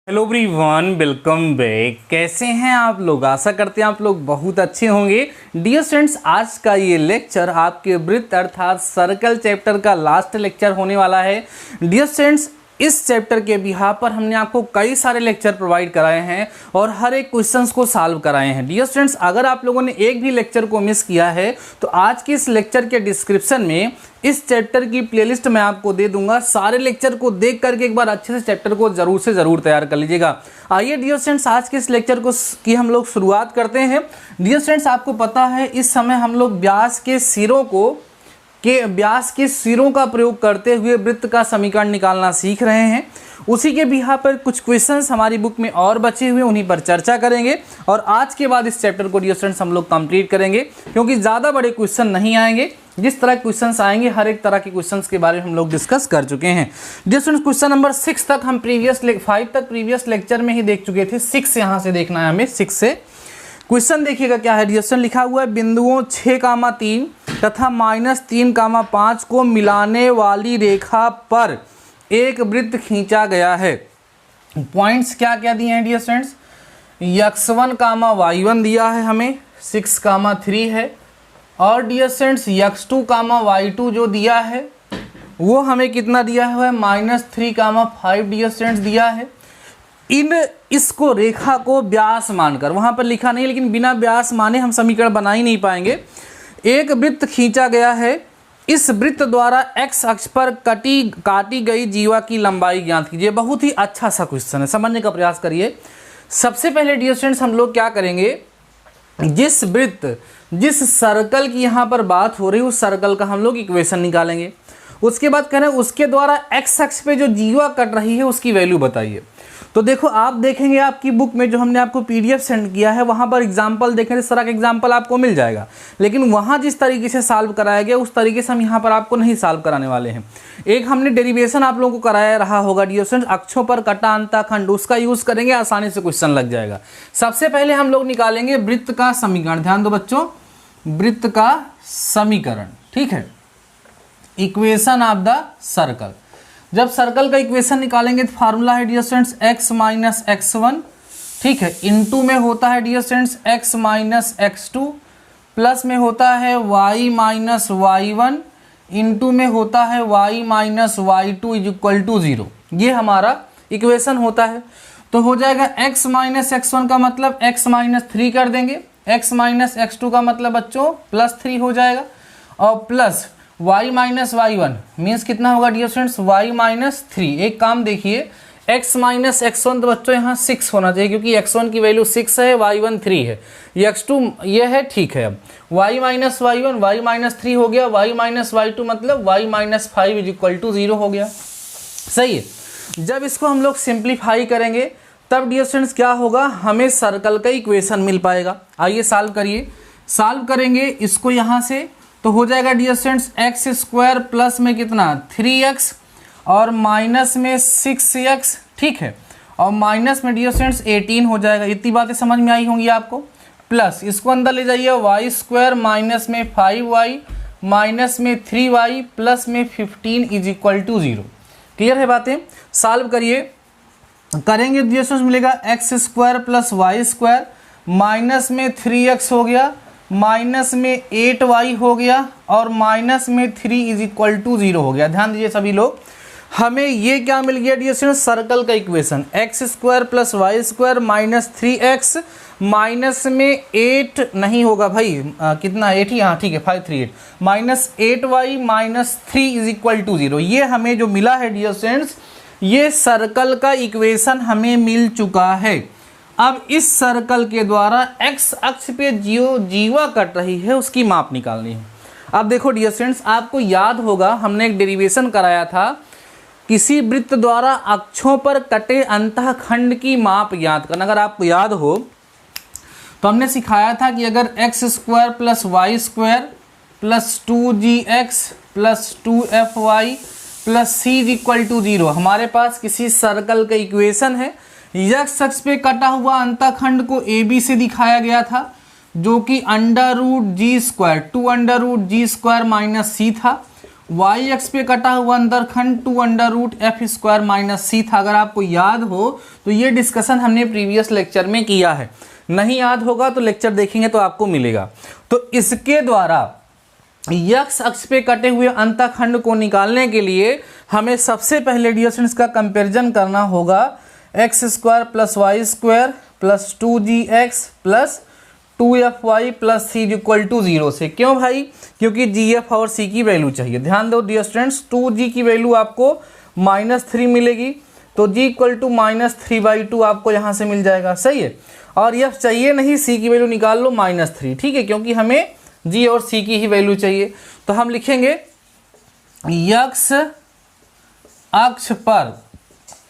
Hello everyone, welcome back. कैसे हैं आप लोग? आशा करते हैं आप लोग बहुत अच्छे होंगे। डियर स्टूडेंट्स, आज का ये लेक्चर आपके वृत्त अर्थात सर्कल चैप्टर का लास्ट लेक्चर होने वाला है। डियर स्टूडेंट्स, इस चैप्टर के बिहाफ पर हमने आपको कई सारे लेक्चर प्रोवाइड कराए हैं और हर एक क्वेश्चंस को सॉल्व कराए हैं। डियर स्टूडेंट्स, अगर आप लोगों ने एक भी लेक्चर को मिस किया है तो आज के इस लेक्चर के डिस्क्रिप्शन में इस चैप्टर की प्लेलिस्ट मैं आपको दे दूंगा। सारे लेक्चर को देख करके एक बार अच्छे से चैप्टर को जरूर से ज़रूर तैयार कर लीजिएगा। आइए डियर स्टूडेंट्स, आज के इस लेक्चर को की हम लोग शुरुआत करते हैं। डियर स्टूडेंट्स, आपको पता है इस समय हम लोग व्यास के सिरों का प्रयोग करते हुए वृत्त का समीकरण निकालना सीख रहे हैं। उसी के बिहाफ पर कुछ क्वेश्चंस हमारी बुक में और बचे हुए, उन्हीं पर चर्चा करेंगे और आज के बाद इस चैप्टर को डियर स्टूडेंट्स हम लोग कंप्लीट करेंगे, क्योंकि ज़्यादा बड़े क्वेश्चन नहीं आएंगे। जिस तरह के क्वेश्चंस आएंगे हर एक तरह के क्वेश्चंस के बारे में हम लोग डिस्कस कर चुके हैं। डियर स्टूडेंट्स, क्वेश्चन नंबर 6 तक हम 5 तक प्रीवियस लेक्चर में ही देख चुके थे। 6 यहाँ से देखना है हमें। 6 से क्वेश्चन देखिएगा क्या है। डियर स्टूडेंट, लिखा हुआ है बिंदुओं 6,3 तथा -3,5 को मिलाने वाली रेखा पर एक वृत्त खींचा गया है। पॉइंट्स क्या क्या दिए हैं डियर स्टूडेंट्स? x1, y1 दिया है हमें, 6,3 है, और डियर स्टूडेंट्स x2, y2 जो दिया है वो हमें कितना दिया हुआ है? -3,5 डियर स्टूडेंट्स दिया है। इसको रेखा को व्यास मानकर, वहाँ पर लिखा नहीं लेकिन बिना व्यास माने हम समीकरण बना ही नहीं पाएंगे। एक वृत्त खींचा गया है। इस वृत्त द्वारा x अक्ष पर काटी गई जीवा की लंबाई ज्ञात कीजिए। बहुत ही अच्छा सा क्वेश्चन है, समझने का प्रयास करिए। सबसे पहले डियर स्टूडेंट्स हम लोग क्या करेंगे, जिस सर्कल की यहाँ पर बात हो रही है उस सर्कल का हम लोग इक्वेशन निकालेंगे। उसके बाद करें उसके द्वारा x अक्ष पे जो जीवा कट रही है उसकी वैल्यू बताइए। तो देखो, आप देखेंगे आपकी बुक में जो हमने आपको PDF सेंड किया है वहाँ पर एग्जाम्पल देखें, इस तरह का एग्जाम्पल आपको मिल जाएगा, लेकिन वहाँ जिस तरीके से सॉल्व कराया गया उस तरीके से हम यहाँ पर आपको नहीं सॉल्व कराने वाले हैं। एक हमने डेरिवेशन आप लोगों को कराया रहा होगा डियर स्टूडेंट्स, अक्षों पर कटा अंतःखंड, उसका यूज़ करेंगे, आसानी से क्वेश्चन लग जाएगा। सबसे पहले हम लोग निकालेंगे वृत्त का समीकरण। ध्यान दो बच्चों, वृत्त का समीकरण, ठीक है, इक्वेशन ऑफ द सर्कल। जब सर्कल का इक्वेशन निकालेंगे तो फार्मूला है डियर स्टूडेंट्स x - x1, ठीक है, इनटू में होता है dear students x - x2, plus में होता है y - y1, इनटू में होता है y - y2 = 0। ये हमारा इक्वेशन होता है। तो हो जाएगा x - x1 का मतलब x - 3 कर देंगे, x - x2 का मतलब बच्चों +3 हो जाएगा, और प्लस y - y1 मीन्स कितना होगा डियर स्टूडेंट्स? y - 3। एक काम देखिए, x - x1 तो बच्चों यहाँ 6 होना चाहिए, क्योंकि x1 की वैल्यू 6 है, y1 3 है, x2 ये है, ठीक है। अब y - y1 y - 3 हो गया, y - y2 मतलब y - 5 = 0 हो गया। सही है। जब इसको हम लोग सिंप्लीफाई करेंगे तब डियर स्टूडेंट्स क्या होगा, हमें सर्कल का इक्वेशन मिल पाएगा। आइए सॉल्व करिए। सॉल्व करेंगे इसको यहाँ से तो हो जाएगा डियर स्टूडेंट्स x² प्लस में कितना 3x और माइनस में 6x, ठीक है, और माइनस में डियर स्टूडेंट्स 18 हो जाएगा। इतनी बातें समझ में आई होंगी आपको। प्लस इसको अंदर ले जाइए, y² माइनस में 5y माइनस में 3y प्लस में 15 = 0। क्लियर है बातें? सॉल्व करिए, करेंगे डियर स्टूडेंट्स मिलेगा x² प्लस y² माइनस में 3x हो गया, माइनस में 8y हो गया, और माइनस में 3 = 0 हो गया। ध्यान दीजिए सभी लोग, हमें ये क्या मिल गया डियर स्टूडेंट्स? सर्कल का equation x² plus y² minus 3x minus में 8 नहीं होगा भाई, कितना 8 ही, हाँ ठीक है, 5 3 8 माइनस 8y माइनस 3 = 0। ये हमें जो मिला है डियर स्टूडेंट्स, ये सर्कल का इक्वेशन हमें मिल चुका है। अब इस सर्कल के द्वारा x अक्ष पे जीवा कट रही है उसकी माप निकालनी है। अब देखो डियर स्टूडेंट्स, आपको याद होगा हमने एक डेरिवेशन कराया था, किसी वृत्त द्वारा अक्षों पर कटे अंतःखंड की माप ज्ञात करना। अगर आपको याद हो तो हमने सिखाया था कि अगर x² plus y² plus 2gx plus 2fy plus c = 0 हमारे पास किसी सर्कल का इक्वेशन है। x अक्ष पे कटा हुआ अंतःखंड को AB से दिखाया गया था, जो कि √g², 2√g² - c था। वाई एक्स पे कटा हुआ अंतरखंड 2 under root F square minus C था। अगर आपको याद हो तो ये डिस्कशन हमने प्रीवियस लेक्चर में किया है, नहीं याद होगा तो लेक्चर देखेंगे तो आपको मिलेगा। तो इसके द्वारा यक्स अक्ष पे कटे हुए अंतःखंड को निकालने के लिए हमें सबसे पहले डियर स्टूडेंट्स का कंपैरिजन करना होगा x square plus y square plus 2gx plus 2fy plus c equal to 0 से। क्यों भाई? क्योंकि gf और c की वैल्यू चाहिए। ध्यान दो डियर स्टूडेंट्स, 2g की वैल्यू आपको -3 मिलेगी, तो g इक्वल टू -3/2 आपको यहाँ से मिल जाएगा, सही है। और f चाहिए नहीं, c की वैल्यू निकाल लो -3, ठीक है, क्योंकि हमें g और c की ही वैल्यू चाहिए। तो हम लिखेंगे यक्स अक्ष पर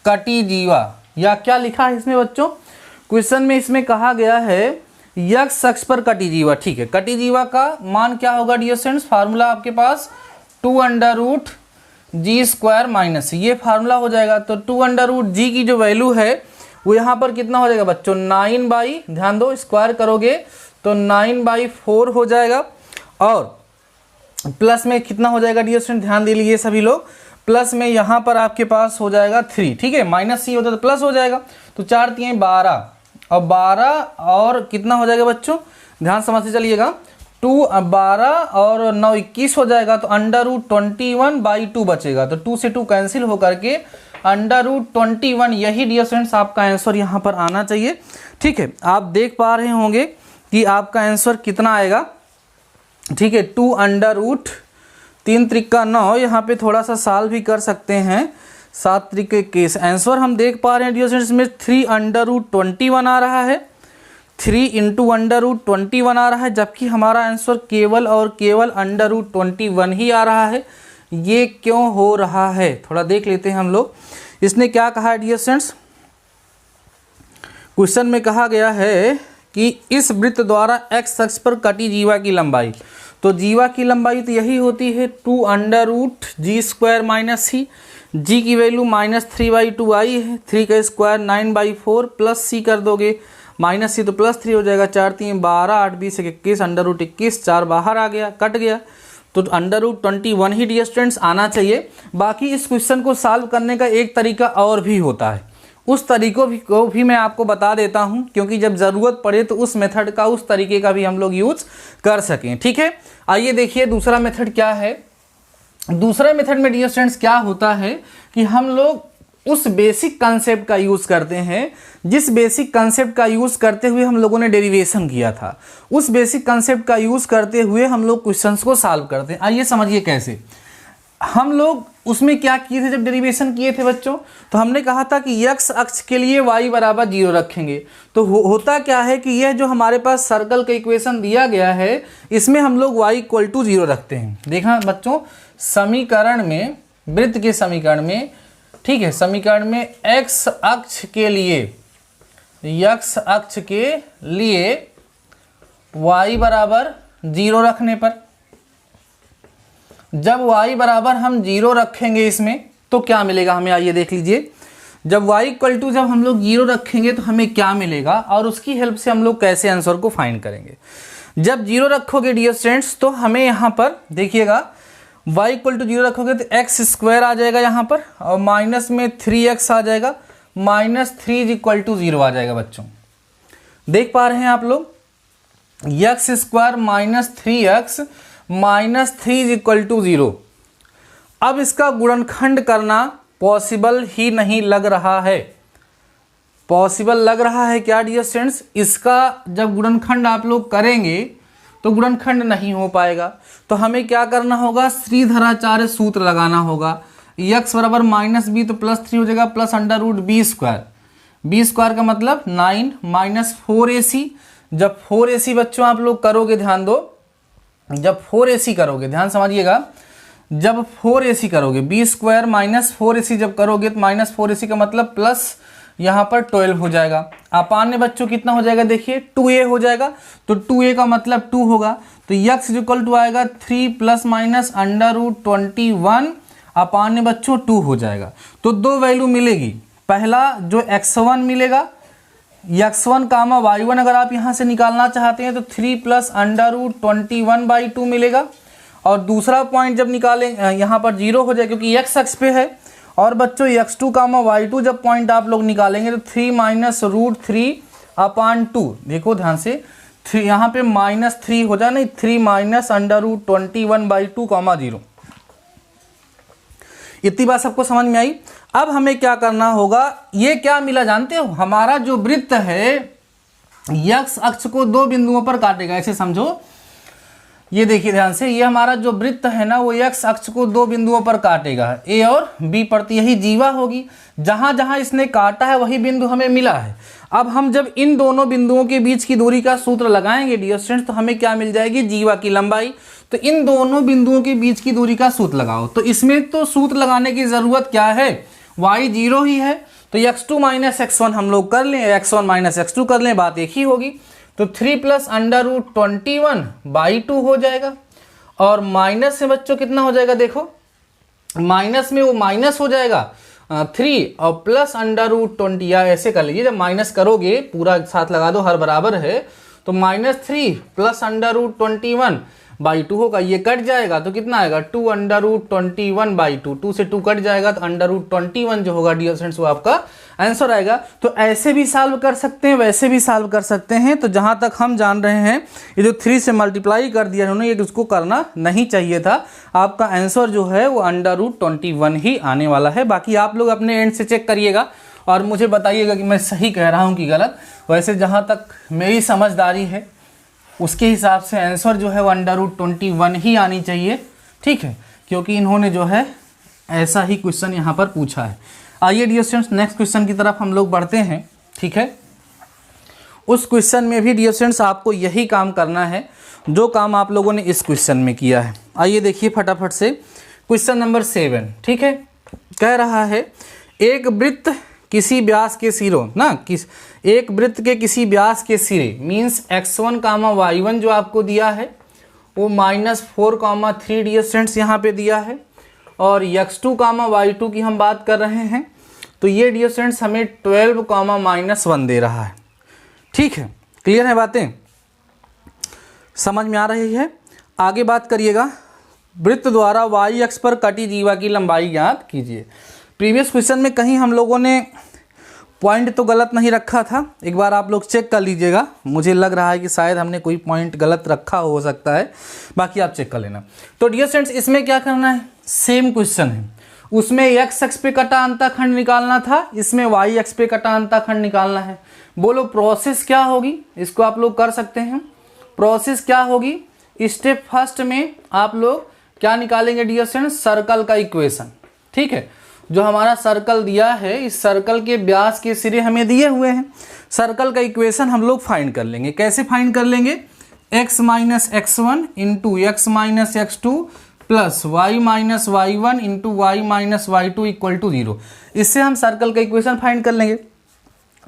कटी जीवा, या क्या लिखा है इसमें बच्चों, क्वेश्चन में इसमें कहा गया है यक्स अक्ष पर कटी जीवा, ठीक है। कटी जीवा का मान क्या होगा डियर स्टूडेंट्स, फार्मूला आपके पास 2 अंडर रूट जी स्क्वायर माइनस, ये फार्मूला हो जाएगा। तो 2 अंडर रूट जी की जो वैल्यू है वो यहाँ पर कितना हो जाएगा बच्चों, 9 ध्यान दो स्क्वायर करोगे तो 9/4 हो जाएगा, और प्लस में कितना हो जाएगा डियर स्टूडेंट, ध्यान दे लीजिए सभी लोग, प्लस में यहाँ पर आपके पास हो जाएगा 3, ठीक है, माइनस सी होता तो प्लस हो जाएगा, तो 4 3 12 और 12 और कितना हो जाएगा बच्चों, ध्यान समझ से चलिएगा, 2 12 और 9 21 हो जाएगा, तो अंडर रूट 21/2 बचेगा, तो 2 से 2 कैंसिल होकर के अंडर रूट 21, यही डियर स्टूडेंट्स आपका आंसर यहाँ पर आना चाहिए, ठीक है। आप देख पा रहे होंगे कि आपका आंसर कितना आएगा, ठीक है, 2 अंडर रूट 3 त्रिका 9, यहाँ पे थोड़ा सा साल भी कर सकते हैं, 7 तरीके केस। आंसर हम देख पा रहे हैं डियर स्टूडेंट्स में 3 अंडर रूट 21 आ रहा है, 3 इंटू अंडर रूट 21 आ रहा है, जबकि हमारा आंसर केवल और केवल अंडर रूट 21 ही आ रहा है। ये क्यों हो रहा है, थोड़ा देख लेते हैं हम लोग। इसने क्या कहा है डियर स्टूडेंट्स, क्वेश्चन में कहा गया है कि इस वृत्त द्वारा एक्स अक्ष पर कटी जीवा की लंबाई, तो जीवा की लंबाई तो यही होती है 2 अंडर रूट जी स्क्वायर माइनस सी, जी की वैल्यू -3/2 आई है, 3 का स्क्वायर 9/4 प्लस सी कर दोगे, माइनस सी तो +3 हो जाएगा, 4 3 12 8 20 21 अंडर रूट 21, 4 बाहर आ गया, कट गया, तो अंडर रूट 21 ही डियर स्टूडेंट्स आना चाहिए। बाकी इस क्वेश्चन को सॉल्व करने का एक तरीका और भी होता है, उस तरीकों को भी मैं आपको बता देता हूं, क्योंकि जब ज़रूरत पड़े तो उस मेथड का, उस तरीके का भी हम लोग यूज़ कर सकें, ठीक है। आइए देखिए दूसरा मेथड क्या है। दूसरे मेथड में डियर स्टूडेंट्स क्या होता है कि हम लोग उस बेसिक कंसेप्ट का यूज़ करते हैं, जिस बेसिक कंसेप्ट का यूज़ करते हुए हम लोगों ने डेरिवेशन किया था, उस बेसिक कंसेप्ट का यूज़ करते हुए हम लोग क्वेश्चंस को सॉल्व करते हैं। आइए समझिए कैसे। हम लोग उसमें क्या किए थे, जब डेरिवेशन किए थे बच्चों, तो हमने कहा था कि यक्स अक्ष के लिए y बराबर 0 रखेंगे। तो होता क्या है कि यह जो हमारे पास सर्कल का इक्वेशन दिया गया है, इसमें हम लोग y इक्वल टू 0 रखते हैं। देखा बच्चों, समीकरण में, वृत्त के समीकरण में, ठीक है, समीकरण में x अक्ष के लिए, यक्स अक्ष के लिए y बराबर 0 रखने पर, जब y बराबर हम 0 रखेंगे इसमें तो क्या मिलेगा हमें, आइए देख लीजिए। जब y इक्वल टू जब हम लोग 0 रखेंगे तो हमें क्या मिलेगा, और उसकी हेल्प से हम लोग कैसे आंसर को फाइंड करेंगे। जब 0 रखोगे डियर स्टूडेंट्स तो हमें यहाँ पर देखिएगा y इक्वल टू 0 रखोगे तो एक्स स्क्वायर आ जाएगा यहाँ पर, और माइनस में 3x आ जाएगा, -3 इक्वल टू 0 आ जाएगा बच्चों। देख पा रहे हैं आप लोग, x square -3x -3 equal to 0। अब इसका गुणनखंड करना पॉसिबल ही नहीं लग रहा है। पॉसिबल लग रहा है क्या डियर स्टूडेंट्स, इसका जब गुणनखंड आप लोग करेंगे तो गुणनखंड नहीं हो पाएगा। तो हमें क्या करना होगा, श्रीधराचार्य सूत्र लगाना होगा। x बराबर -b तो +3 हो जाएगा, plus under root b square, b square का मतलब 9 -4ac। जब 4ac बच्चों आप लोग करोगे, ध्यान दो, जब 4ac करोगे, ध्यान समझिएगा, जब 4ac करोगे, b स्क्वायर -4ac जब करोगे तो -4ac का मतलब प्लस यहाँ पर 12 हो जाएगा। अपान में बच्चों कितना हो जाएगा, देखिए 2a हो जाएगा, तो 2a का मतलब 2 होगा, तो x इक्वल टू आएगा 3 ± अंडर रूट 21 अपान में बच्चों 2 हो जाएगा। तो दो वैल्यू मिलेगी, पहला जो x1 मिलेगा, x1 कामा y1 अगर आप यहाँ से निकालना चाहते हैं तो 3 + अंडर रूट 21/2 मिलेगा, और दूसरा पॉइंट जब निकालें यहाँ पर 0 हो जाए क्योंकि x अक्ष पे है। और बच्चों x2, y2 जब पॉइंट आप लोग निकालेंगे तो 3 माइनस रूट 3/2, देखो ध्यान से, यहाँ पे -3 हो जाए, नहीं 3 माइनस √21/2, 0। इतनी बात सबको समझ में आई। अब हमें क्या करना होगा, ये क्या मिला जानते हो, हमारा जो वृत्त है x अक्ष को 2 बिंदुओं पर काटेगा, ऐसे समझो। ये देखिए ध्यान से, ये हमारा जो वृत्त है ना वो x अक्ष को 2 बिंदुओं पर काटेगा, A और B पर। तो यही जीवा होगी, जहां जहां इसने काटा है वही बिंदु हमें मिला है। अब हम जब इन दोनों बिंदुओं के बीच की दूरी का सूत्र लगाएंगे डियर स्टूडेंट्स, तो हमें क्या मिल जाएगी, जीवा की लंबाई। तो इन दोनों बिंदुओं के बीच की दूरी का सूत्र लगाओ। तो इसमें तो सूत्र लगाने की जरूरत क्या है, y 0 ही है, तो x2 माइनस x1 हम लोग कर लें, x1 माइनस x2 कर लें, बात एक ही होगी। तो 3 प्लस √21/2 हो जाएगा। और माइनस से बच्चों कितना हो जाएगा, देखो माइनस में वो माइनस हो जाएगा 3 और प्लस √20, या ऐसे कर लीजिए, जब माइनस करोगे पूरा साथ लगा दो, हर बराबर है, तो -3 प्लस √21/2 होगा, ये कट जाएगा तो कितना आएगा 2 √21/2, 2 से 2 कट जाएगा तो √21 जो होगा डियर स्टूडेंट्स वो आपका आंसर आएगा। तो ऐसे भी सॉल्व कर सकते हैं, वैसे भी सॉल्व कर सकते हैं। तो जहां तक हम जान रहे हैं, ये जो 3 से मल्टीप्लाई कर दिया उन्होंने, ये उसको करना नहीं चाहिए था। आपका आंसर जो है वो √21 ही आने वाला है। बाकी आप लोग अपने एंड से चेक करिएगा और मुझे बताइएगा कि मैं सही कह रहा हूँ कि गलत। वैसे जहाँ तक मेरी समझदारी है उसके हिसाब से आंसर जो है वो √21 ही आनी चाहिए, ठीक है, क्योंकि इन्होंने जो है ऐसा ही क्वेश्चन यहाँ पर पूछा है। आइए डियर स्टूडेंट्स नेक्स्ट क्वेश्चन की तरफ हम लोग बढ़ते हैं, ठीक है। उस क्वेश्चन में भी डियर स्टूडेंट्स आपको यही काम करना है जो काम आप लोगों ने इस क्वेश्चन में किया है। आइए देखिए फटाफट से क्वेश्चन नंबर 7, ठीक है। कह रहा है एक वृत्त किसी व्यास के सिरों ना, एक वृत्त के किसी व्यास के सिरे मीन्स x1, y1 जो आपको दिया है वो -4, 3 डियर स्टूडेंट्स यहाँ पे दिया है। और x2, y2 की हम बात कर रहे हैं, तो ये डियर स्टूडेंट्स हमें 12, -1 दे रहा है, ठीक है। क्लियर है बातें, समझ में आ रही है। आगे बात करिएगा, वृत्त द्वारा y अक्ष पर कटी जीवा की लंबाई ज्ञात कीजिए। प्रीवियस क्वेश्चन में कहीं हम लोगों ने पॉइंट तो गलत नहीं रखा था, एक बार आप लोग चेक कर लीजिएगा। मुझे लग रहा है कि शायद हमने कोई पॉइंट गलत रखा हो सकता है, बाकी आप चेक कर लेना। तो डियर स्टूडेंट्स इसमें क्या करना है, सेम क्वेश्चन है। उसमें x अक्ष पे कटा अंतःखंड निकालना था, इसमें y अक्ष पे कटा अंतःखंड निकालना है। बोलो प्रोसेस क्या होगी, इसको आप लोग कर सकते हैं। प्रोसेस क्या होगी, स्टेप फर्स्ट में आप लोग क्या निकालेंगे डियर स्टूडेंट्स, सर्कल का इक्वेशन, ठीक है। जो हमारा सर्कल दिया है, इस सर्कल के व्यास के सिरे हमें दिए हुए हैं, सर्कल का इक्वेशन हम लोग फाइंड कर लेंगे। कैसे फाइंड कर लेंगे, x minus x1 into x minus x2 plus y minus y1 into y minus y2 equal to 0। इससे हम सर्कल का इक्वेशन फाइंड कर लेंगे।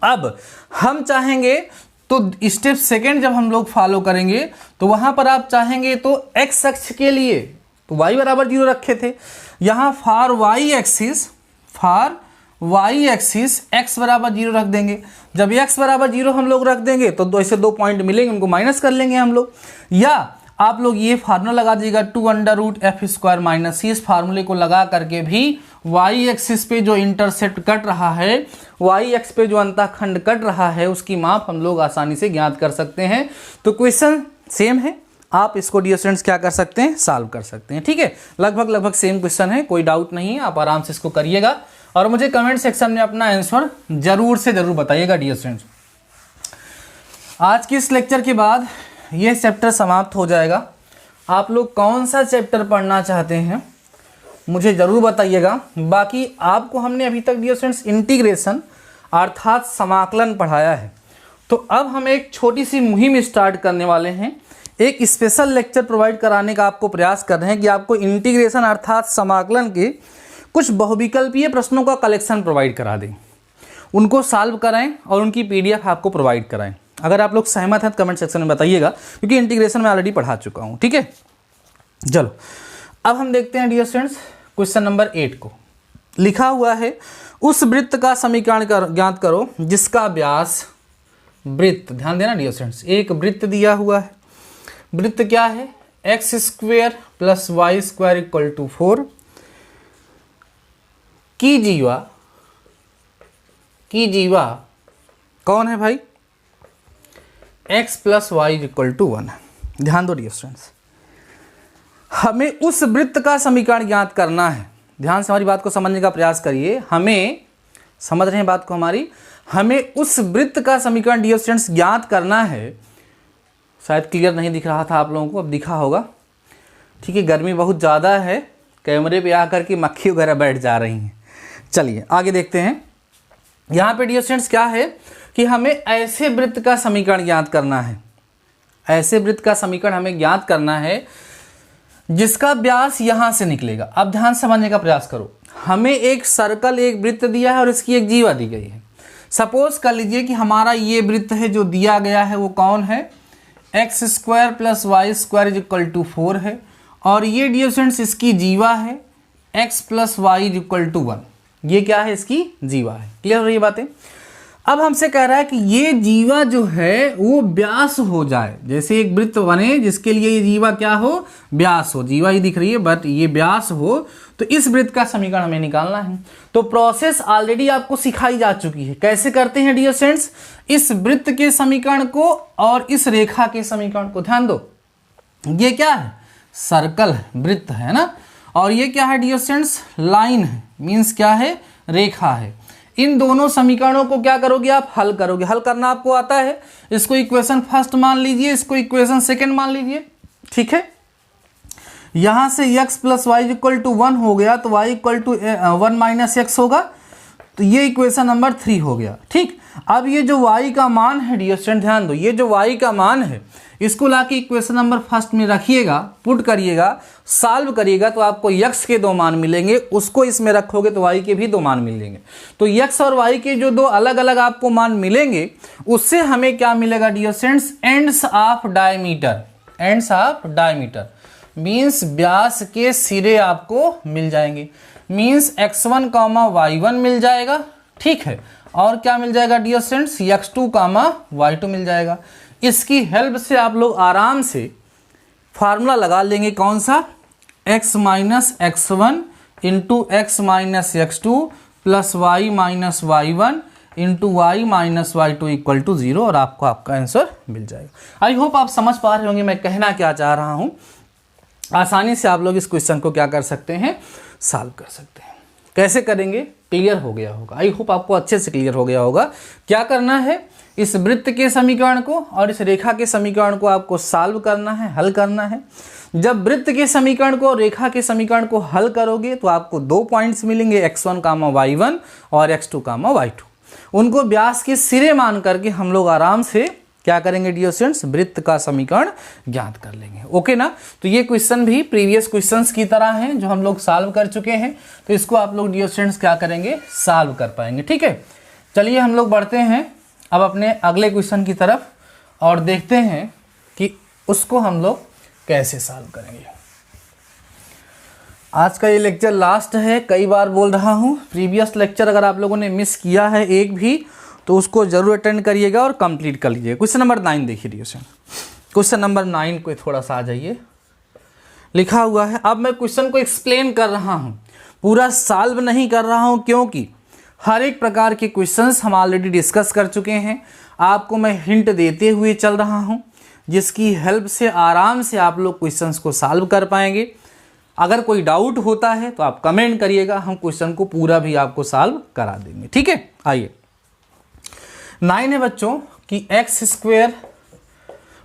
अब हम चाहेंगे तो स्टेप सेकेंड जब हम लोग फॉलो करेंगे तो वहां पर आप चाहेंगे तो x अक्ष के लिए तो y बराबर 0 रखे थे, यहाँ फॉर y एक्सिस x बराबर 0 रख देंगे। जब x बराबर 0 हम लोग रख देंगे तो ऐसे 2 पॉइंट मिलेंगे, उनको माइनस कर लेंगे हम लोग। या आप लोग ये फार्मूला लगा दीजिएगा 2√f² माइनस c, इस फार्मूले को लगा करके भी y एक्सिस पे जो इंटरसेप्ट कट रहा है, y एक्स पे जो अंतःखंड कट रहा है, उसकी माप हम लोग आसानी से ज्ञात कर सकते हैं। तो क्वेश्चन सेम है, आप इसको डियर स्टूडेंट्स क्या कर सकते हैं, सॉल्व कर सकते हैं, ठीक है। लगभग सेम क्वेश्चन है, कोई डाउट नहीं है, आप आराम से इसको करिएगा और मुझे कमेंट सेक्शन में अपना आंसर जरूर से जरूर बताइएगा डियर स्टूडेंट्स। आज के इस लेक्चर के बाद यह चैप्टर समाप्त हो जाएगा। आप लोग कौन सा चैप्टर पढ़ना चाहते हैं मुझे ज़रूर बताइएगा। बाकी आपको हमने अभी तक डियर स्टूडेंट्स इंटीग्रेशन अर्थात समाकलन पढ़ाया है, तो अब हम एक छोटी सी मुहिम स्टार्ट करने वाले हैं। एक स्पेशल लेक्चर प्रोवाइड कराने का आपको प्रयास कर रहे हैं कि आपको इंटीग्रेशन अर्थात समाकलन के कुछ बहुविकल्पीय प्रश्नों का कलेक्शन प्रोवाइड करा दें, उनको सॉल्व कराएं और उनकी PDF आपको प्रोवाइड कराएं। अगर आप लोग सहमत हैं तो कमेंट सेक्शन में बताइएगा, क्योंकि इंटीग्रेशन में ऑलरेडी पढ़ा चुका हूं, ठीक है। चलो अब हम देखते हैं डियर स्टूडेंट्स क्वेश्चन नंबर 8 को। लिखा हुआ है उस वृत्त का समीकरण ज्ञात करो जिसका व्यास, वृत्त ध्यान देना डियर स्टूडेंट्स, एक वृत्त दिया हुआ है। वृत्त क्या है, x square plus y square equal to 4 की जीवा कौन है भाई, x plus y equal to 1 है। ध्यान दो डियर स्टूडेंट्स, हमें उस वृत्त का समीकरण ज्ञात करना है। ध्यान से हमारी बात को समझने का प्रयास करिए, हमें समझ रहे हैं बात को हमारी, हमें उस वृत्त का समीकरण डियर स्टूडेंट्स ज्ञात करना है। शायद क्लियर नहीं दिख रहा था आप लोगों को, अब दिखा होगा। ठीक है, गर्मी बहुत ज़्यादा है, कैमरे पे आकर के मक्खी वगैरह बैठ जा रही हैं। चलिए आगे देखते हैं। यहाँ पे डियर स्टूडेंट्स क्या है कि हमें ऐसे वृत्त का समीकरण ज्ञात करना है, ऐसे वृत्त का समीकरण हमें ज्ञात करना है जिसका व्यास यहाँ से निकलेगा। अब ध्यान समझने का प्रयास करो, हमें एक सर्कल, एक वृत्त दिया है और इसकी एक जीवा दी गई है। सपोज कर लीजिए कि हमारा ये वृत्त है जो दिया गया है वो कौन है, x square plus y square equal to 4 है, और ये डियर स्टूडेंट्स इसकी जीवा है x plus y equal to 1। ये क्या है, इसकी जीवा है। क्लियर हो रही है बातें। अब हमसे कह रहा है कि ये जीवा जो है वो व्यास हो जाए, जैसे एक वृत्त बने जिसके लिए ये जीवा क्या हो, व्यास हो। जीवा ही दिख रही है बट ये व्यास हो, तो इस वृत्त का समीकरण हमें निकालना है। तो प्रोसेस ऑलरेडी आपको सिखाई जा चुकी है, कैसे करते हैं डियर स्टूडेंट्स, इस वृत्त के समीकरण को और इस रेखा के समीकरण को। ध्यान दो, ये क्या है, सर्कल है, वृत्त है ना, और ये क्या है डियर स्टूडेंट्स, लाइन है, मीन्स क्या है, रेखा है। इन दोनों समीकरणों को क्या करोगे आप, हल करोगे। हल करना आपको आता है, इसको इक्वेशन फर्स्ट मान लीजिए, इसको इक्वेशन सेकंड मान लीजिए। ठीक है, यहां से x plus y equal to 1 हो गया तो y equal to 1 minus x होगा, तो ये इक्वेशन नंबर 3 हो गया। ठीक, अब ये जो y का मान है डियर स्टूडेंट, ध्यान दो, ये जो y का मान है इसको लाके इक्वेशन नंबर फर्स्ट में रखिएगा, पुट करिएगा, सॉल्व करिएगा तो आपको x के 2 मान मिलेंगे, उसको इसमें रखोगे तो y के भी 2 मान मिलेंगे। तो x और y के जो 2 अलग अलग आपको मान मिलेंगे उससे हमें क्या मिलेगा dear students, ends of diameter. Ends of diameter means व्यास के सिरे आपको मिल जाएंगे, मीन्स x1 y1 मिल जाएगा। ठीक है, और क्या मिल जाएगा डियर स्टूडेंट्स, x2 y2 मिल जाएगा। इसकी हेल्प से आप लोग आराम से फार्मूला लगा लेंगे, कौन सा, x minus x1 into x minus x2 plus y minus y1 into y minus y2 equal to 0, और आपको आपका आंसर मिल जाएगा। आई होप आप समझ पा रहे होंगे मैं कहना क्या चाह रहा हूँ। आसानी से आप लोग इस क्वेश्चन को क्या कर सकते हैं, सॉल्व कर सकते हैं। कैसे करेंगे, क्लियर हो गया होगा। आई होप आपको अच्छे से क्लियर हो गया होगा। क्या करना है, इस वृत्त के समीकरण को और इस रेखा के समीकरण को आपको सॉल्व करना है, हल करना है। जब वृत्त के समीकरण को और रेखा के समीकरण को हल करोगे तो आपको 2 पॉइंट्स मिलेंगे, x1 y1 और x2 y2। उनको व्यास के सिरे मान करके हम लोग आराम से क्या करेंगे डियर स्टूडेंट्स, वृत्त का समीकरण ज्ञात कर लेंगे। ओके ना, तो ये क्वेश्चन भी प्रीवियस क्वेश्चंस की तरह हैं जो हम लोग सॉल्व कर चुके हैं, तो इसको आप लोग डियर स्टूडेंट्स क्या करेंगे, सॉल्व कर पाएंगे। ठीक है, चलिए हम लोग बढ़ते हैं अब अपने अगले क्वेश्चन की तरफ और देखते हैं कि उसको हम लोग कैसे सॉल्व करेंगे। आज का ये लेक्चर लास्ट है, कई बार बोल रहा हूँ, प्रीवियस लेक्चर अगर आप लोगों ने मिस किया है एक भी तो उसको जरूर अटेंड करिएगा और कंप्लीट कर लीजिए। क्वेश्चन नंबर 9 देखिए डियर स्टूडेंट, क्वेश्चन नंबर 9 को थोड़ा सा आ जाइए, लिखा हुआ है। अब मैं क्वेश्चन को एक्सप्लेन कर रहा हूँ, पूरा सॉल्व नहीं कर रहा हूँ, क्योंकि हर एक प्रकार के क्वेश्चंस हम ऑलरेडी डिस्कस कर चुके हैं। आपको मैं हिंट देते हुए चल रहा हूँ जिसकी हेल्प से आराम से आप लोग क्वेश्चंस को सॉल्व कर पाएंगे। अगर कोई डाउट होता है तो आप कमेंट करिएगा, हम क्वेश्चन को पूरा भी आपको सॉल्व करा देंगे। ठीक है, आइए 9 है बच्चों कि x square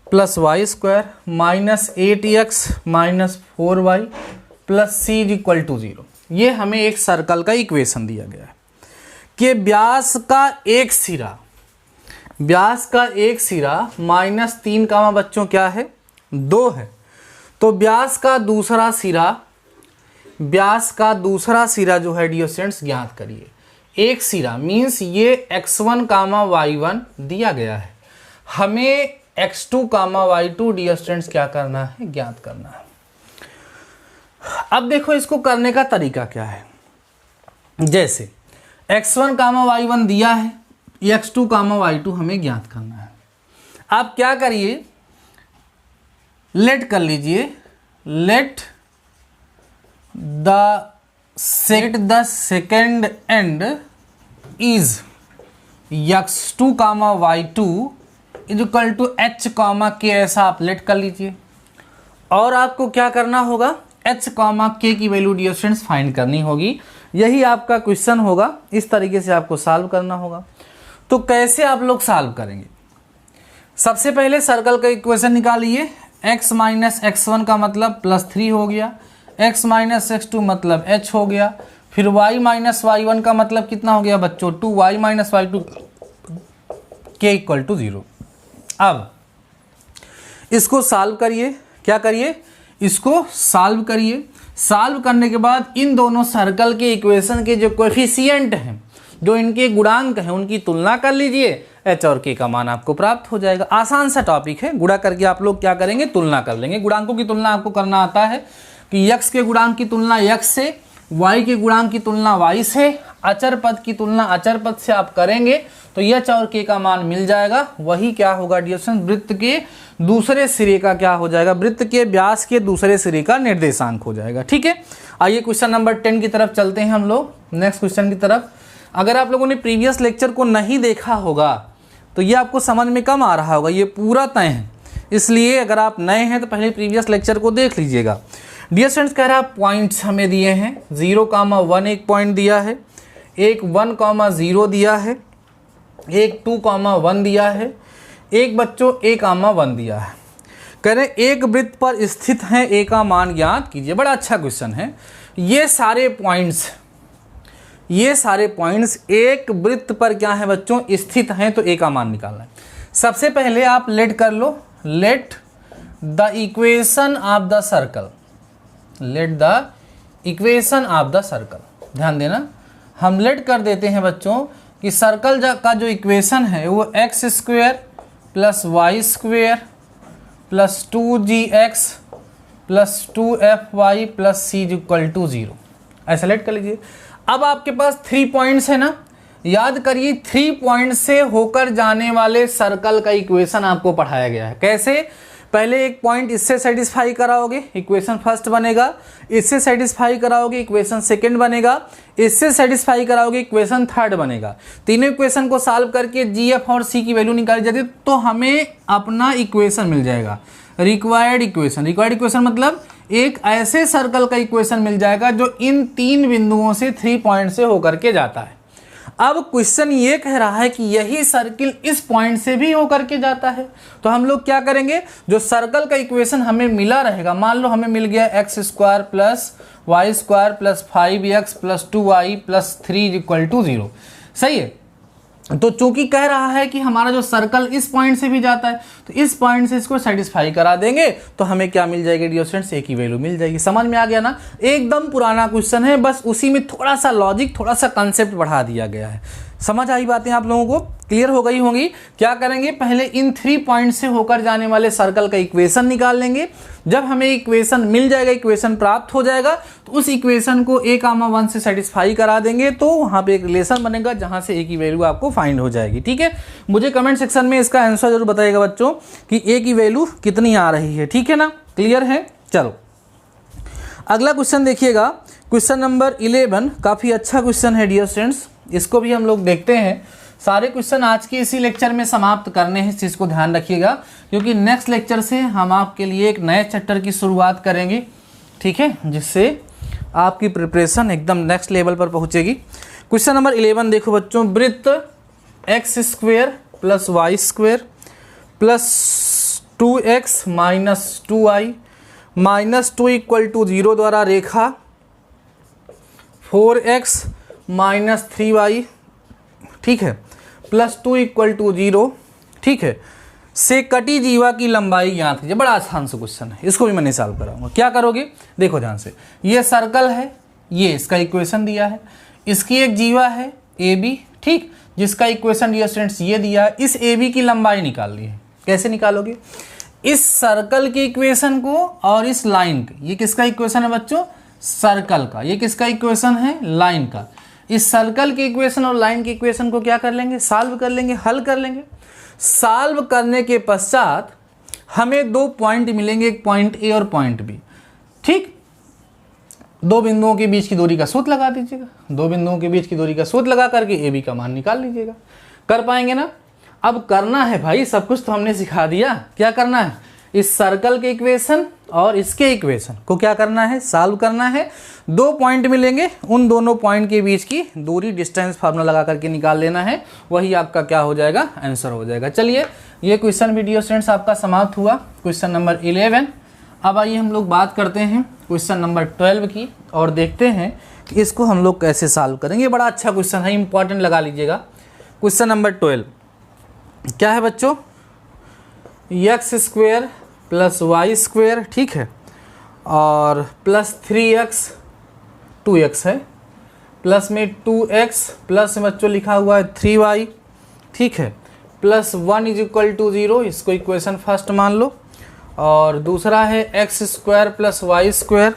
plus y square minus 8x minus 4y plus c equal to 0। ये हमें एक सर्कल का इक्वेशन दिया गया है कि व्यास का एक सिरा, व्यास का एक सिरा माइनस 3 का बच्चों क्या है, 2 है। तो व्यास का दूसरा सिरा, व्यास का दूसरा सिरा जो है डियर स्टूडेंट्स ज्ञात करिए। एक सिरा मीन्स ये x1 y1 दिया गया है, हमें x2 y2 डियर स्टूडेंट्स क्या करना है, ज्ञात करना है। अब देखो इसको करने का तरीका क्या है, जैसे x1 y1 दिया है, x2 y2 हमें ज्ञात करना है। आप क्या करिए, लेट कर लीजिए let the second end is x2, y2 equal to h, k, ऐसा आप लेट कर लीजिए। और आपको क्या करना होगा, h, k की वैल्यू डियर स्टूडेंट्स फाइंड करनी होगी। यही आपका क्वेश्चन होगा, इस तरीके से आपको सॉल्व करना होगा। तो कैसे आप लोग सॉल्व करेंगे, सबसे पहले सर्कल का इक्वेशन निकालिए। x माइनस x1 का मतलब +3 हो गया, x माइनस x2 मतलब h हो गया, फिर y माइनस y1 का मतलब कितना हो गया बच्चों 2y minus y2 k equal to 0। अब इसको सॉल्व करिए, क्या करिए, इसको सॉल्व करिए। सॉल्व करने के बाद इन दोनों सर्कल के इक्वेशन के जो कोएफिशिएंट हैं, जो इनके गुणांक हैं, उनकी तुलना कर लीजिए, h और k का मान आपको प्राप्त हो जाएगा। आसान सा टॉपिक है, गुणा करके आप लोग क्या करेंगे, तुलना कर लेंगे। गुणांकों की तुलना आपको करना आता है कि x के गुणांक की तुलना x से, y के गुणांक की तुलना y से, अचर पद की तुलना अचर पद से आप करेंगे तो h और k का मान मिल जाएगा। वही क्या होगा डियर स्टूडेंट्स, वृत्त के दूसरे सिरे का क्या हो जाएगा, वृत्त के व्यास के दूसरे सिरे का निर्देशांक हो जाएगा। ठीक है, आइए क्वेश्चन नंबर 10 की तरफ चलते हैं हम लोग, नेक्स्ट क्वेश्चन की तरफ। अगर आप लोगों ने प्रीवियस लेक्चर को नहीं देखा होगा तो ये आपको समझ में कम आ रहा होगा, ये पूरा तय है। इसलिए अगर आप नए हैं तो पहले प्रीवियस लेक्चर को देख लीजिएगा। डियर स्टूडेंट्स, कह रहा है पॉइंट्स हमें दिए हैं 0,1 एक पॉइंट दिया है, एक 1,0 दिया है, एक 2,1 दिया है, एक बच्चों 1,1 दिया है। कह रहे एक वृत्त पर स्थित है, a का मान ज्ञात कीजिए। बड़ा अच्छा क्वेश्चन है। ये सारे पॉइंट्स एक वृत्त पर क्या है बच्चों, स्थित हैं, तो a का मान निकालना है। सबसे पहले आप लेट कर लो, let the equation of the circle, let the equation of the circle. ध्यान देना, हम लेट कर देते हैं बच्चों कि सर्कल का जो इक्वेशन है वो x² + y² + 2gx + 2fy + c = 0, ऐसा लेट कर लीजिए। अब आपके पास 3 पॉइंट्स है ना, याद करिए 3 पॉइंट से होकर जाने वाले सर्कल का इक्वेशन आपको पढ़ाया गया है। कैसे, पहले एक पॉइंट इससे सेटिस्फाई कराओगे, इक्वेशन फर्स्ट बनेगा, इससे सेटिस्फाई कराओगे, इक्वेशन सेकंड बनेगा, इससे सेटिस्फाई कराओगे, इक्वेशन थर्ड बनेगा। तीनों इक्वेशन को सॉल्व करके gf और c की वैल्यू निकाली जाती है तो हमें अपना इक्वेशन मिल जाएगा, रिक्वायर्ड इक्वेशन। रिक्वायर्ड इक्वेशन मतलब एक ऐसे सर्कल का इक्वेशन मिल जाएगा जो इन 3 बिंदुओं से 3 पॉइंट से होकर के जाता है। अब क्वेश्चन ये कह रहा है कि यही सर्किल इस पॉइंट से भी होकर के जाता है, तो हम लोग क्या करेंगे, जो सर्कल का इक्वेशन हमें मिला रहेगा, मान लो हमें मिल गया x² + y² + 5x + 2y + 3 = 0, सही है। तो चूंकि कह रहा है कि हमारा जो सर्कल इस पॉइंट से भी जाता है तो इस पॉइंट से इसको सेटिस्फाई करा देंगे तो हमें क्या मिल जाएगी डियर स्टूडेंट्स, a की वैल्यू मिल जाएगी। समझ में आ गया ना, एकदम पुराना क्वेश्चन है, बस उसी में थोड़ा सा लॉजिक, थोड़ा सा कंसेप्ट बढ़ा दिया गया है। समझ आई बातें आप लोगों को, क्लियर हो गई होंगी। क्या करेंगे, पहले इन 3 पॉइंट से होकर जाने वाले सर्कल का इक्वेशन निकाल लेंगे। जब हमें इक्वेशन मिल जाएगा, इक्वेशन प्राप्त हो जाएगा, तो उस इक्वेशन को a,1 से सेटिस्फाई करा देंगे तो वहाँ पे एक रिलेशन बनेगा जहाँ से a की वैल्यू आपको फाइंड हो जाएगी। ठीक है, मुझे कमेंट सेक्शन में इसका आंसर जरूर बताइएगा बच्चों कि a की वैल्यू कितनी आ रही है। ठीक है ना, क्लियर है। चलो अगला क्वेश्चन देखिएगा, क्वेश्चन नंबर 11। काफ़ी अच्छा क्वेश्चन है डियर स्टूडेंट्स, इसको भी हम लोग देखते हैं। सारे क्वेश्चन आज के इसी लेक्चर में समाप्त करने हैं, इस चीज़ को ध्यान रखिएगा, क्योंकि नेक्स्ट लेक्चर से हम आपके लिए एक नए चैप्टर की शुरुआत करेंगे। ठीक है, जिससे आपकी प्रिपरेशन एकदम नेक्स्ट लेवल पर पहुंचेगी। क्वेश्चन नंबर 11 देखो बच्चों, वृत्त x² + y² + 2x - 2y - 2 = 0 द्वारा रेखा 4x - 3y, ठीक है, +2 = 0, ठीक है, से कटी जीवा की लंबाई ज्ञात कीजिए। बड़ा आसान सा क्वेश्चन है, इसको भी मैं नहीं सॉल्व कराऊंगा। क्या करोगे, देखो ध्यान से, ये सर्कल है, ये इसका इक्वेशन दिया है, इसकी एक जीवा है AB, ठीक, जिसका इक्वेशन डियर स्टूडेंट्स ये दिया है। इस AB की लंबाई निकालनी है। कैसे निकालोगे, इस सर्कल के इक्वेशन को और इस लाइन का, ये किसका इक्वेशन है बच्चों, सर्कल का, ये किसका इक्वेशन है, लाइन का। इस सर्कल के इक्वेशन और लाइन के इक्वेशन को क्या कर लेंगे, सॉल्व कर लेंगे, हल कर लेंगे। सॉल्व करने के पश्चात हमें 2 पॉइंट मिलेंगे, एक पॉइंट A और पॉइंट B। ठीक। दो बिंदुओं के बीच की दूरी का सूत्र लगा दीजिएगा, दो बिंदुओं के बीच की दूरी का सूत्र लगा करके ए बी का मान निकाल लीजिएगा। कर पाएंगे ना? अब करना है भाई, सब कुछ तो हमने सिखा दिया। क्या करना है? इस सर्कल के इक्वेशन और इसके इक्वेशन को क्या करना है? सॉल्व करना है। दो पॉइंट मिलेंगे, उन दोनों पॉइंट के बीच की दूरी डिस्टेंस फार्मूला लगा करके निकाल लेना है, वही आपका क्या हो जाएगा? आंसर हो जाएगा। चलिए, ये क्वेश्चन वीडियो स्टूडेंट्स आपका समाप्त हुआ, क्वेश्चन नंबर 11। अब आइए हम लोग बात करते हैं क्वेश्चन नंबर 12 की और देखते हैं कि इसको हम लोग कैसे सॉल्व करेंगे। बड़ा अच्छा क्वेश्चन है, इंपॉर्टेंट लगा लीजिएगा। क्वेश्चन नंबर 12 क्या है बच्चों? X square plus y square, ठीक है, और प्लस 3x 2x है, प्लस में 2x प्लस में बच्चों लिखा हुआ है 3y, ठीक है, प्लस 1 = 0, इसको इक्वेशन फर्स्ट मान लो। और दूसरा है x square plus y square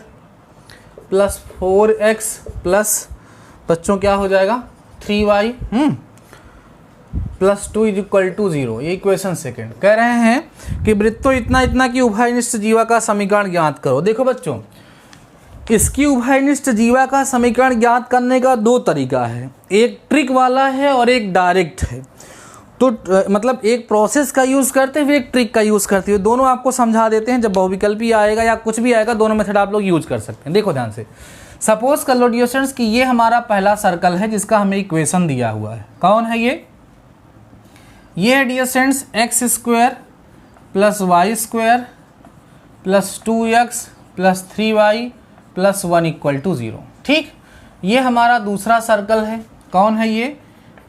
plus 4x plus बच्चों क्या हो जाएगा? 3y प्लस 2 = 0, ये इक्वेशन सेकेंड। कह रहे हैं कि वृत्तों इतना इतना की उभयनिष्ठ जीवा का समीकरण ज्ञात करो। देखो बच्चों, इसकी उभयनिष्ठ जीवा का समीकरण ज्ञात करने का दो तरीका है, एक ट्रिक वाला है और एक डायरेक्ट है। तो मतलब एक प्रोसेस का यूज़ करते हुए एक ट्रिक का यूज़ करते हुए, दोनों आपको समझा देते हैं। जब बहुविकल्पी आएगा या कुछ भी आएगा, दोनों मेथड आप लोग यूज कर सकते हैं। देखो ध्यान से, सपोज कर लो डियर स्टूडेंट्स कि ये हमारा पहला सर्कल है जिसका हमें इक्वेशन दिया हुआ है। कौन है ये है dear students x square plus y square plus 2x plus 3y plus 1 = 0, ठीक। ये हमारा दूसरा सर्कल है। कौन है ये?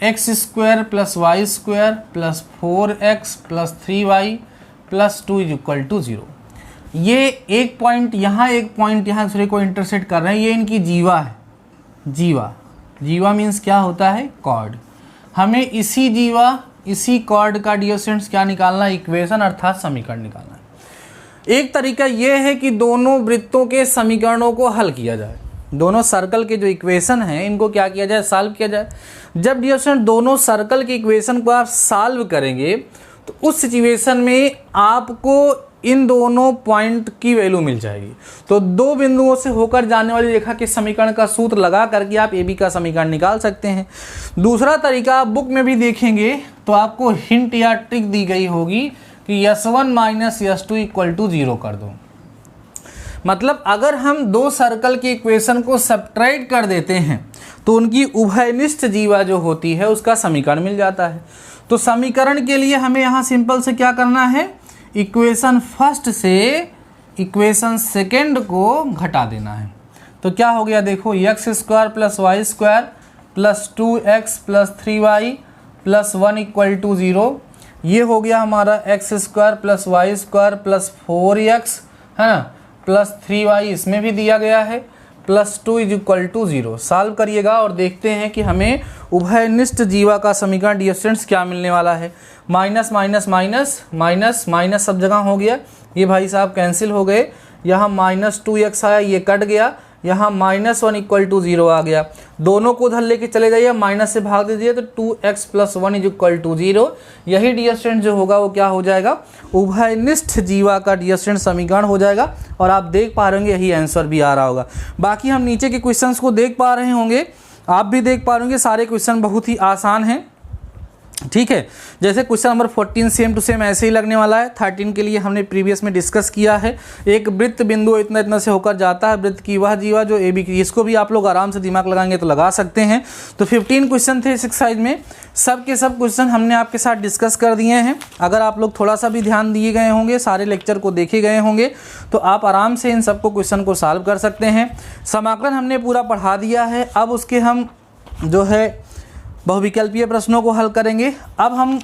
X square plus y square plus 4x plus 3y plus 2 = 0। ये एक पॉइंट यहाँ, एक पॉइंट यहाँ दूसरे को इंटरसेक्ट कर रहे हैं, ये इनकी जीवा है। जीवा मीन्स क्या होता है? कॉर्ड। हमें इसी जीवा इसी कॉर्ड का डियर स्टूडेंट्स क्या निकालना है? इक्वेशन अर्थात समीकरण निकालना है। एक तरीका ये है कि दोनों वृत्तों के समीकरणों को हल किया जाए, दोनों सर्कल के जो इक्वेशन हैं इनको क्या किया जाए? सॉल्व किया जाए। जब डियर स्टूडेंट दोनों सर्कल के इक्वेशन को आप सॉल्व करेंगे तो उस सिचुएशन में आपको इन दोनों पॉइंट की वैल्यू मिल जाएगी। तो दो बिंदुओं से होकर जाने वाली रेखा के समीकरण का सूत्र लगा करके आप ए बी का समीकरण निकाल सकते हैं। दूसरा तरीका आप बुक में भी देखेंगे तो आपको हिंट या ट्रिक दी गई होगी कि S1 - S2 = 0 कर दो। मतलब अगर हम दो सर्कल की इक्वेशन को सब्ट्रैक्ट कर देते हैं तो उनकी उभयनिष्ठ जीवा जो होती है उसका समीकरण मिल जाता है। तो समीकरण के लिए हमें यहाँ सिंपल से क्या करना है? इक्वेशन फर्स्ट से इक्वेशन सेकेंड को घटा देना है। तो क्या हो गया? देखो, x square plus y square plus 2x plus 3y plus 1 = 0, ये हो गया हमारा x square plus y square plus 4x है ना प्लस 3y, इसमें भी दिया गया है, प्लस 2 = 0। सॉल्व करिएगा और देखते हैं कि हमें उभयनिष्ठ जीवा का समीकरण डियर स्टूडेंट्स क्या मिलने वाला है। Minus minus minus minus minus सब जगह हो गया, ये भाई साहब कैंसिल हो गए। यहाँ -2x आया, ये कट गया। यहाँ -1 = 0 आ गया। दोनों को उधर लेके चले जाइए, माइनस से भाग दीजिए तो 2x + 1 = 0। यही डियर स्टूडेंट जो होगा वो क्या हो जाएगा? उभयनिष्ठ जीवा का डियर स्टूडेंट समीकरण हो जाएगा। और आप देख पा रहे होंगे यही आंसर भी आ रहा होगा। बाकी हम नीचे के क्वेश्चंस को देख पा रहे होंगे, आप भी देख पा रहे होंगे, सारे क्वेश्चन बहुत ही आसान हैं, ठीक है। जैसे question number 14 same to same ऐसे ही लगने वाला है। 13 के लिए हमने प्रीवियस में डिस्कस किया है। एक वृत्त बिंदु इतना इतना से होकर जाता है, वृत्त की वह जीवा जो ए बी की, इसको भी आप लोग आराम से दिमाग लगाएंगे तो लगा सकते हैं। तो 15 क्वेश्चन थे इस एक्सरसाइज में, सब के सब क्वेश्चन हमने आपके साथ डिस्कस कर दिए हैं। अगर आप लोग थोड़ा सा भी ध्यान दिए गए होंगे, सारे लेक्चर को देखे गए होंगे, तो आप आराम से इन सबको क्वेश्चन को सॉल्व कर सकते हैं। समाकलन हमने पूरा पढ़ा दिया है, अब उसके हम जो है बहुविकल्पीय प्रश्नों को हल करेंगे। अब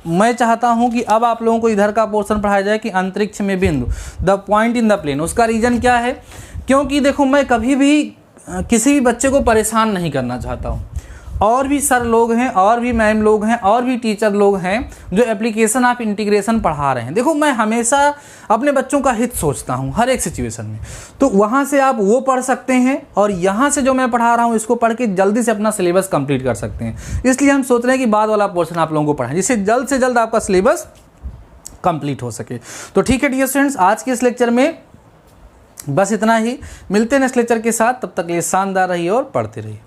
मैं चाहता हूं कि अब आप लोगों को इधर का पोर्शन पढ़ाया जाए कि अंतरिक्ष में बिंदु, the point in the plane. उसका रीज़न क्या है? क्योंकि देखो, मैं कभी भी किसी भी बच्चे को परेशान नहीं करना चाहता हूं। और भी सर लोग हैं, और भी मैम लोग हैं, और भी टीचर लोग हैं जो एप्लीकेशन ऑफ इंटीग्रेशन पढ़ा रहे हैं। देखो, मैं हमेशा अपने बच्चों का हित सोचता हूं हर एक सिचुएशन में। तो वहां से आप वो पढ़ सकते हैं और यहाँ से जो मैं पढ़ा रहा हूं इसको पढ़ के जल्दी से अपना सिलेबस कंप्लीट कर सकते हैं। इसलिए हम सोच रहे हैं कि बाद वाला पोर्शन आप लोगों को पढ़ाएं, जिससे जल्द से जल्द आपका सिलेबस कंप्लीट हो सके। तो ठीक है डियर स्टूडेंट्स, आज के इस लेक्चर में बस इतना ही, मिलते हैं नेक्स्ट लेक्चर के साथ, तब तक के लिए शानदार रहिए और पढ़ते रहिए।